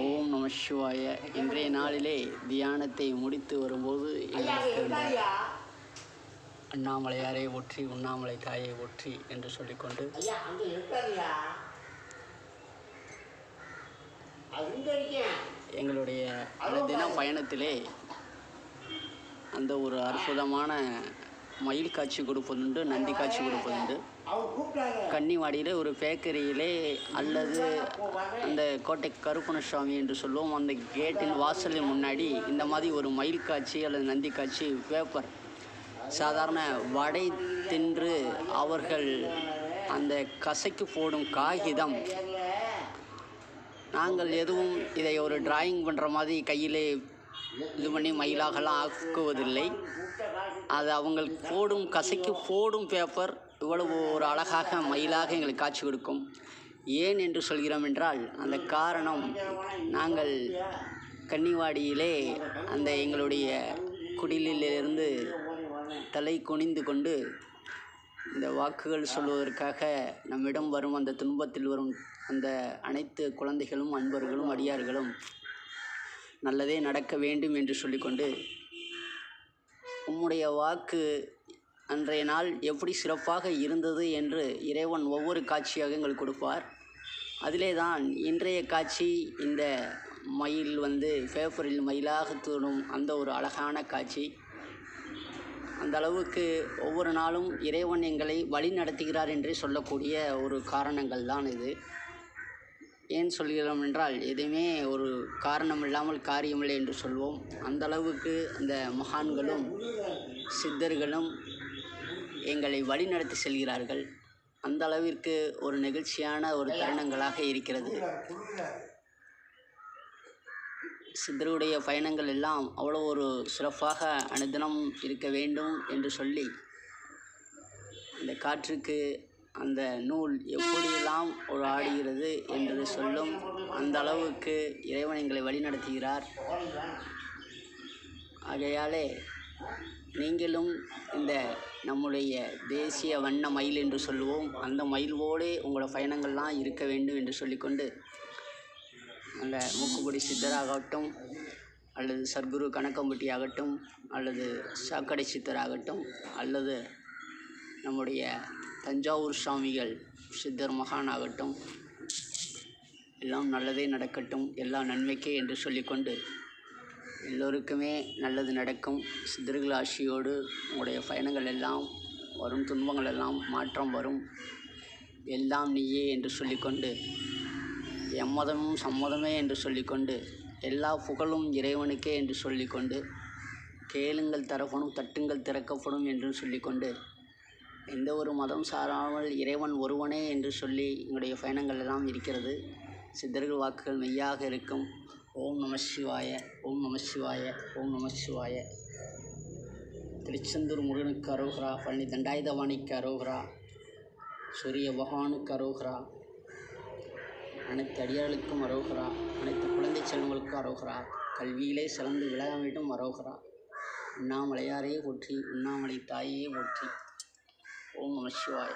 ஓம் நம சிவாய. இன்றைய நாளிலே தியானத்தை முடித்து வரும்போது அண்ணாமலையாரை ஒற்றி உண்ணாமலை தாயை ஒற்றி என்று சொல்லிக்கொண்டு எங்களுடைய தின பயணத்திலே அந்த ஒரு அற்புதமான மயில் காட்சி கொடுப்பதுண்டு, நந்தி காட்சி கொடுப்பதுண்டு. கன்னிவாடியில் ஒரு பேக்கரியிலே அல்லது அந்த கோட்டை கருப்பணசுவாமி என்று சொல்லுவோம், அந்த கேட்டின் வாசலின் முன்னாடி இந்த மாதிரி ஒரு மயில் காட்சி அல்லது நந்தி காட்சி பேப்பர் சாதாரண வடை தின்று அவர்கள் அந்த கசைக்கு போடும் காகிதம், நாங்கள் எதுவும் இதை ஒரு டிராயிங் பண்ணுற மாதிரி கையிலே இது பண்ணி மயிலாகலாம் ஆக்குவதில்லை. அது அவங்க போடும் கசைக்கு போடும் பேப்பர் இவ்வளவு ஒரு அழகாக மயிலாக எங்களுக்கு காட்சி கொடுக்கும். ஏன் என்று சொல்கிறோம் என்றால், அந்த காரணம் நாங்கள் கன்னிவாடியிலே அந்த எங்களுடைய குடிலிலிருந்து தலை குனிந்து கொண்டு இந்த வாக்குகள் சொல்வதற்காக நம்மிடம் வரும் அந்த துன்பத்தில் வரும் அந்த அனைத்து குழந்தைகளும் அன்பர்களும் அடியார்களும் நல்லதே நடக்க வேண்டும் என்று சொல்லிக்கொண்டு, உம்முடைய வாக்கு அன்றைய நாள் எப்படி சிறப்பாக இருந்தது என்று இறைவன் ஒவ்வொரு காட்சியாக எங்களுக்கு கொடுப்பார். அதிலே தான் இன்றைய காட்சி இந்த மயில் பேப்பரில் மயிலாக தோணும் அந்த ஒரு அழகான காட்சி. அந்த அளவுக்கு ஒவ்வொரு நாளும் இறைவன் எங்களை வழி நடத்துகிறார் என்றே சொல்லக்கூடிய ஒரு காரணங்கள் தான் இது. ஏன் சொல்கிறோம் என்றால், எதுவுமே ஒரு காரணம் இல்லாமல் காரியமில்லை என்று சொல்வோம். அந்த அளவுக்கு அந்த மகான்களும் சித்தர்களும் எங்களை வழிநடத்தி செல்கிறார்கள். அந்த அளவிற்கு ஒரு நெகிழ்ச்சியான ஒரு தருணங்களாக இருக்கிறது. சித்தருடைய பயணங்கள் எல்லாம் அவ்வளோ ஒரு சிறப்பாக அனுதினம் இருக்க வேண்டும் என்று சொல்லி, அந்த காற்றுக்கு அந்த நூல் எப்படியெல்லாம் ஒரு ஆடுகிறது என்று சொல்லும் அந்த அளவுக்கு இறைவன் எங்களை வழிநடத்துகிறார். ஆகையாலே நீங்களும் இந்த நம்முடைய தேசிய வண்ண மயில் என்று சொல்லுவோம், அந்த மயில்வோடு உங்களோட பயணங்கள்லாம் இருக்க வேண்டும் என்று சொல்லிக்கொண்டு, அந்த மூக்குக்குடி சித்தராகட்டும் அல்லது சர்க்குரு கணக்கம்பட்டி ஆகட்டும் அல்லது சாக்கடை சித்தராகட்டும் அல்லது நம்முடைய தஞ்சாவூர் சுவாமிகள் சித்தர் மகான் ஆகட்டும், எல்லாம் நல்லதே நடக்கட்டும், எல்லாம் நன்மைக்கே என்று சொல்லிக்கொண்டு, எல்லோருக்குமே நல்லது நடக்கும். சித்தர்கள் ஆசியோடு உங்களுடைய பயணங்கள் எல்லாம் வரும், துன்பங்கள் எல்லாம் மாற்றம் வரும், எல்லாம் நீயே என்று சொல்லிக்கொண்டு, எம்மதமும் சம்மதமே என்று சொல்லிக்கொண்டு, எல்லா புகழும் இறைவனுக்கே என்று சொல்லிக்கொண்டு, கேளுங்கள் தரப்படும், தட்டுங்கள் திறக்கப்படும் என்று சொல்லிக்கொண்டு, எந்த ஒரு மதம் சாராமல் இறைவன் ஒருவனே என்று சொல்லி எங்களுடைய பயணங்கள் எல்லாம் இருக்கிறது. சித்தர்கள் வாக்குகள் மெய்யாக இருக்கும். ஓம் நம சிவாய, ஓம் நம சிவாய, ஓம் நம சிவாய. திருச்செந்தூர் முருகனுக்கு அரோகரா, பழனி தண்டாயுதபாணிக்கு அரோகரா, சூரிய பகவானுக்கு அரோகரா, அனைத்து அடியார்களுக்கும் அரோகரா, அனைத்து குழந்தை செல்வங்களுக்கும் அரோகரா, கல்வியிலே சிறந்து விளங்க வேண்டும் அரோகரா. உண்ணாமலையாரையே ஒற்றி உண்ணாமலை தாயே ஒற்றி. ஓம் நம சிவாய.